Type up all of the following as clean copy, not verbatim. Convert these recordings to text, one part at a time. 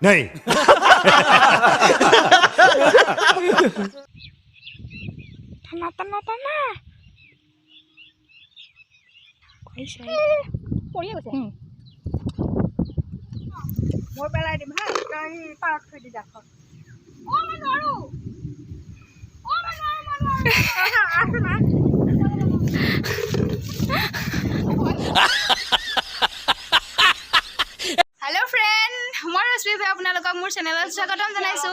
नहीं টানা টানা টানা পৰিয়ে গৈছে মই পেলাই দিম হা তই পাৰত থৈ দি যা মই নোৱাৰো আছে না हेलो फ्रेंड मैं रश्मि भाई आपलोक मोर चेनेल स्वागतम जानाइছো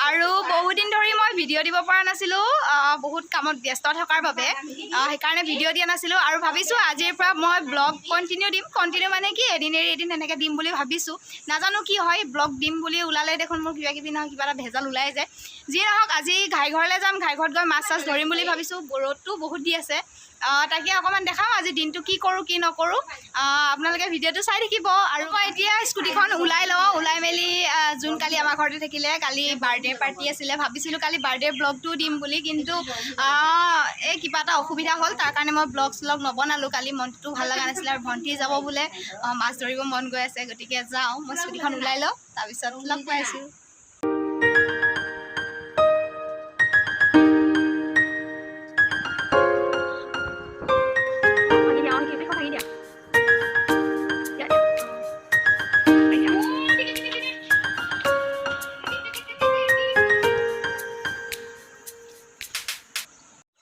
और बहुत दिन धरी मैं भिडिओ দিব পৰা নাছিলো बहुत कामत व्यस्त थकार বাবে সেইকাৰণে ভিডিও দিয়া নাছিলো আৰু ভাবিছো আজিৰ পৰা মই ব্লগ কন্টিনিউ মানে কি এদিন এনেকৈ দিম বুলি ভাবিছো নাজানো কি হয় ব্লগ দিম বুলি ওলালে দেখোন মোৰ কিবা কিবি নহয় কিবা এটা ভেজাল ওলাই যায় যি নহওক আজি ঘাইঘৰলৈ যাম ঘাইঘৰত গৈ মাছ ধৰিম বুলি ভাবিছো ৰ'দটো বহুত দি আছে তাকে অকমান দেখাম আজি দিনটো কি কৰো কি নকৰো আপোনালোকে ভিডিওটো চাই থাকিব আৰু মই এতিয়া স্কুটিখন ওলাই মেলি জুন কালি আমাৰ ঘৰতে থাকিলে কালি বাৰ্থডে পাৰ্টি আছিলে ভাবিছিলো কালি বাৰ্থডে ব্লগটো দিম বুলি কিন্তু এই কিবা এটা অসুবিধা হ'ল তাৰ কাৰণে মই ব্লগ নবনালো কালি মনটো ভাল লগা নাছিল আৰু ভণ্টি যাব বোলে মাছ ধৰিব মন গৈ আছে গতিকে যাওঁ মই স্কুটিখন ওলাই লওঁ তাৰপিছত লগ পাইছো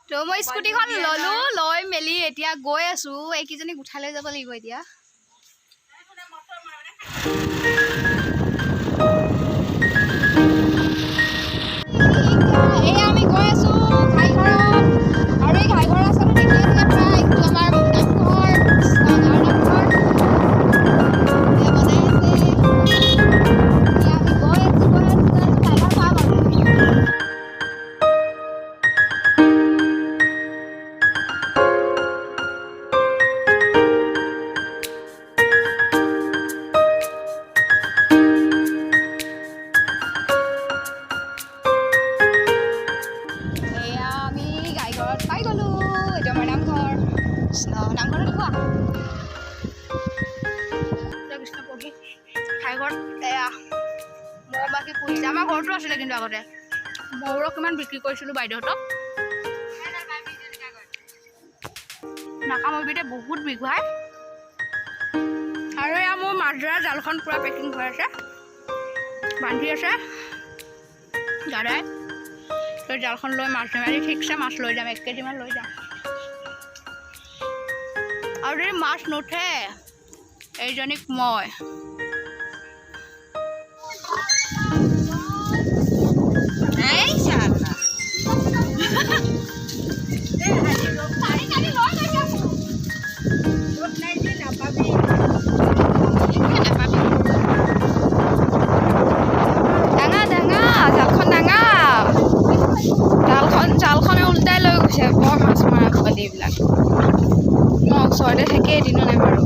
তো মই স্কুটিখন ললো লৈ মেলি এতিয়া গৈ আছো এইকেইজনীক উঠাই লৈ যাব লাগিব এতিয়া আমি গৈ আছো ঘাইঘৰত আৰু এই ঘাইঘৰ ৰাস্তাটো দেখিলে প্ৰায় আমাৰ নামঘৰ পাই গলো এইটো আমাৰ নামঘৰ নামঘৰত কোৱা কৃষ্ণ পঢ়ি ঘাইঘৰত এয়া মৌ বাকী পুহিছে আমাৰ ঘৰতো আছিলে কিন্তু আগতে মৌৰক কিমান বিক্ৰী কৰিছিলোঁ বাইদেউহঁতক নাকামবিতে বহুত বিঘাই আৰু এয়া মোৰ মাছ ধৰা জালখন পূৰা পেকিং হৈ আছে বান্ধি আছে দাদাই জালখন লৈ মাছ ধৰিম আজি ঠিকছে মাছ লৈ যাম 1 কেজিমান লৈ যাম আৰু যদি মাছ নুঠে এইজনীক মই জালখনে উল্টাই লৈ গৈছে বৰ মাছ মৰা পোৱালিবিলাক মই ওচৰতে থাকি এদিনো নাই বাৰু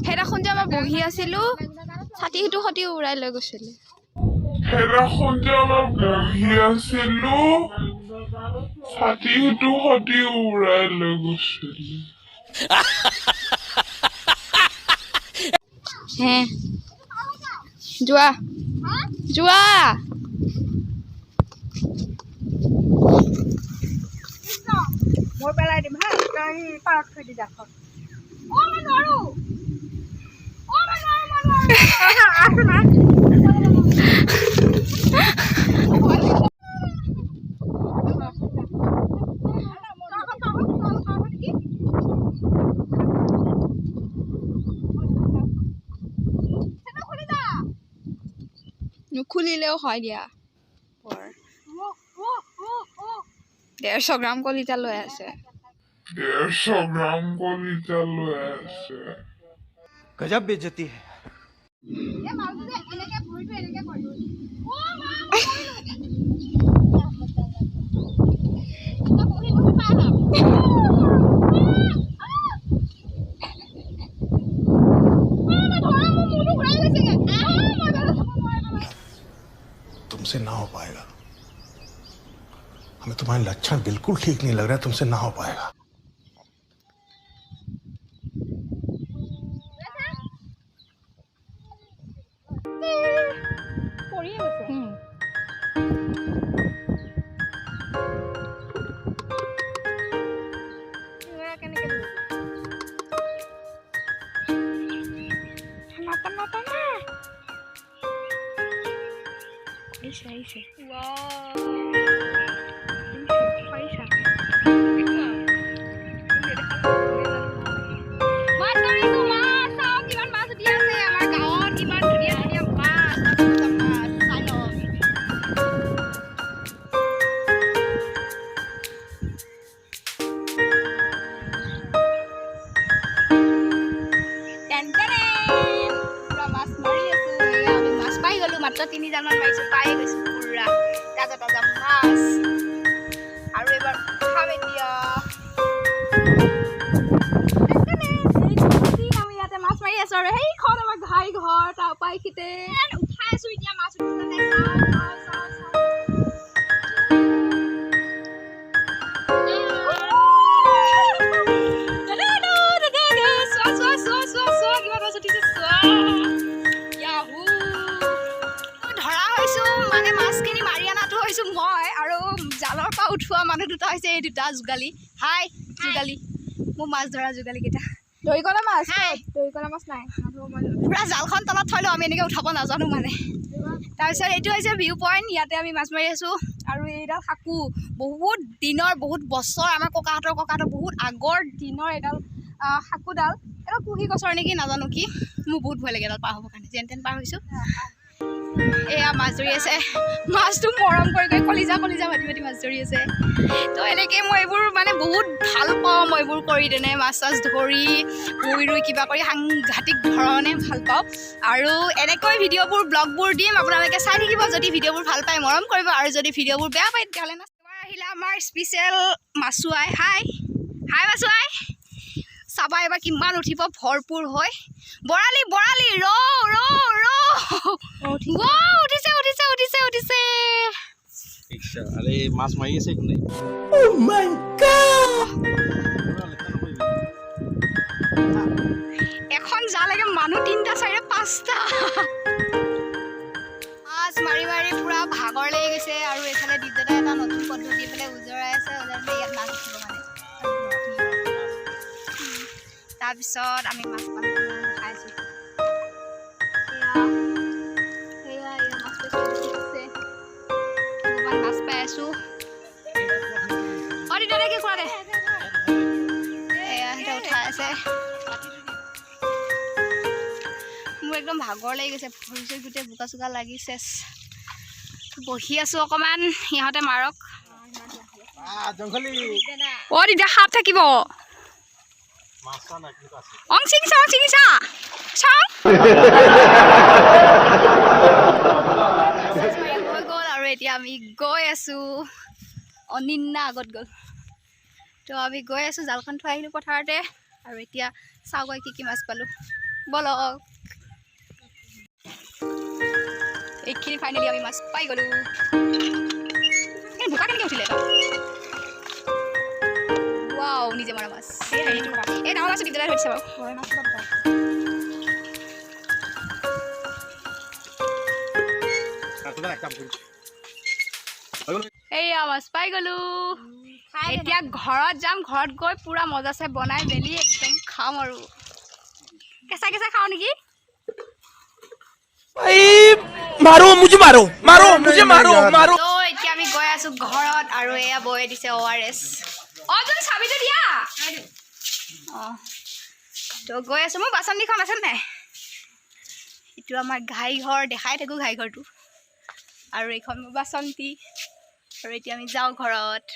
সেইদিনাখন যে মই বহি আছিলো ছাতিটো সতি উৰাই লৈ গৈছিলে হে যোৱা যোৱা মই পেলাই দিম হা তই পাৰত থৈ দি যা মই নোৱাৰো আছে না নুখুলিলেও হয় দিয়া 150 গ্ৰাম কলিতা লৈ আছে गजब बेइज्जती है तुमसे ना हो पाएगा हमें तुम्हारे लक्षण बिल्कुल ठीक नहीं लग रहा है तुमसे ना हो पाएगा পৰিয়ে গৈছে কেনেকৈ আহিছে মাত্ৰ 3 জানমান মাৰিছোঁ পায়ে গৈছোঁ পুৰা তাজা তাজা মাছ আৰু এবাৰ খাম এতিয়া আমি ইয়াতে মাছ মাৰি আছোঁ আৰু সেইখন আমাৰ ঘাই ঘৰ তাৰ উপায় খিতে উঠাই আছোঁ এতিয়া মাছ মই আৰু জালৰ পৰা উঠোৱা মানুহ দুটা হৈছে এই দুটা যোগালী হাই যোগালী মোৰ মাছ ধৰা যোগালী কেইটা দৰিকণা মাছ নাই পুৰা জালখন তলত থৈ লওঁ আমি এনেকৈ উঠাব নাজানো মানে তাৰপিছত এইটো হৈছে ভিউ পইণ্ট ইয়াতে আমি মাছ মাৰি আছোঁ আৰু এইডাল সাকু বহুত দিনৰ বহুত বছৰ আমাৰ ককাহঁতৰ বহুত আগৰ দিনৰ এডাল সাকুডাল এডাল কুহি গছৰ নেকি নাজানো কি মোৰ বহুত ভয় লাগে এডাল পাৰ হ'বৰ কাৰণে যেন তেন পাৰ হৈছোঁ এয়া মাছ ধৰি আছে মাছটো মৰম কৰি কলিজা মাতি মাছ ধৰি আছে তো এনেকৈ মই এইবোৰ মানে বহুত ভাল পাওঁ মই এইবোৰ কৰি তেনে মাছ চাছ ধৰি ৰুই কিবা কৰি সাংঘাতিক ধৰণে ভাল পাওঁ আৰু এনেকৈ ভিডিঅ'বোৰ ব্লগবোৰ দিম আপোনালোকে চাই থাকিব যদি ভিডিঅ'বোৰ ভাল পায় মৰম কৰিব আৰু যদি ভিডিঅ'বোৰ বেয়া পায় তেতিয়াহ'লে এবাৰ আহিলে আমাৰ স্পেচিয়েল মাছুৱাই হাই মাছুৱাই চাবা এবাৰ কিমান উঠিব ভৰপূৰ হৈ বৰালি উঠিছে আৰে মাছ মাৰি আছে কোনে ও মাই গড এখন জালেগে মানুহ 3টা 4টা 5টা মাছ মাৰি পুৰা ভাগৰ লাগি গৈছে আৰু এফালে দিদাদা এটা নতুন পদ্ধতি পেলাই উজৰাই আছে ইয়াত মাছ উঠিব মানে তাৰপিছত আমি মাছ পানী খাইছোঁ মাছ পাই আছোঁ দিদাদা কি কৰা দে এয়া সিহঁতে উঠাই আছে মোৰ একদম ভাগৰ লাগি গৈছে ভৰি চৰি গোটেই বোকা চোকা লাগিছে বহি আছোঁ অকণমান সিহঁতে মাৰক দিদা সাপ থাকিব ছিঙিছা হৈ গ'ল আৰু এতিয়া আমি গৈ আছোঁ অনিন্না আগত গ'ল তো আমি গৈ আছোঁ জালখন থৈ আহিলোঁ পথাৰতে আৰু এতিয়া চাওঁগৈ কি মাছ পালোঁ বলক এইখিনি ফাইনেলি আমি মাছ পাই গ'লোঁ বোকা কেনেকৈ উঠিলে ৱাও নিজে মৰা মাছ এই ডাঙৰ মাছটো দিবলৈ ধৰিছে বাৰু এইয়া মাছ পাই গ'লোঁ এতিয়া ঘৰত যাম ঘৰত গৈ পুৰা মজাছে বনাই মেলি একদম খাম আৰু কেঁচা খাওঁ নেকি এতিয়া আমি গৈ আছোঁ ঘৰত আৰু এয়া বৈ দিছে ORS যদি চাবিটো দিয়া তো গৈ আছোঁ মোৰ বাচনদিখন আছে নাই এইটো আমাৰ ঘাই ঘৰ দেখাই থাকোঁ ঘাই ঘৰটো আৰু এইখন মোৰ বাচন্তি আৰু এতিয়া আমি যাওঁ ঘৰত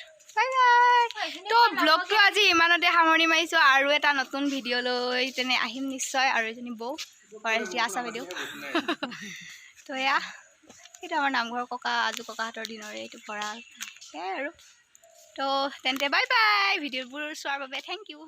তো ব্লগটো আজি ইমানতে সামৰণি মাৰিছোঁ আৰু এটা নতুন ভিডিঅ' লৈ তেনে আহিম নিশ্চয় আৰু এজনী বৌ আছা বাইদেউ তো এয়া এইটো আমাৰ নামঘৰ আজু ককাহঁতৰ দিনৰে এইটো ভঁৰাল সেয়াই আৰু তো তেন্তে বাই বাই ভিডিঅ'বোৰ চোৱাৰ বাবে থেংক ইউ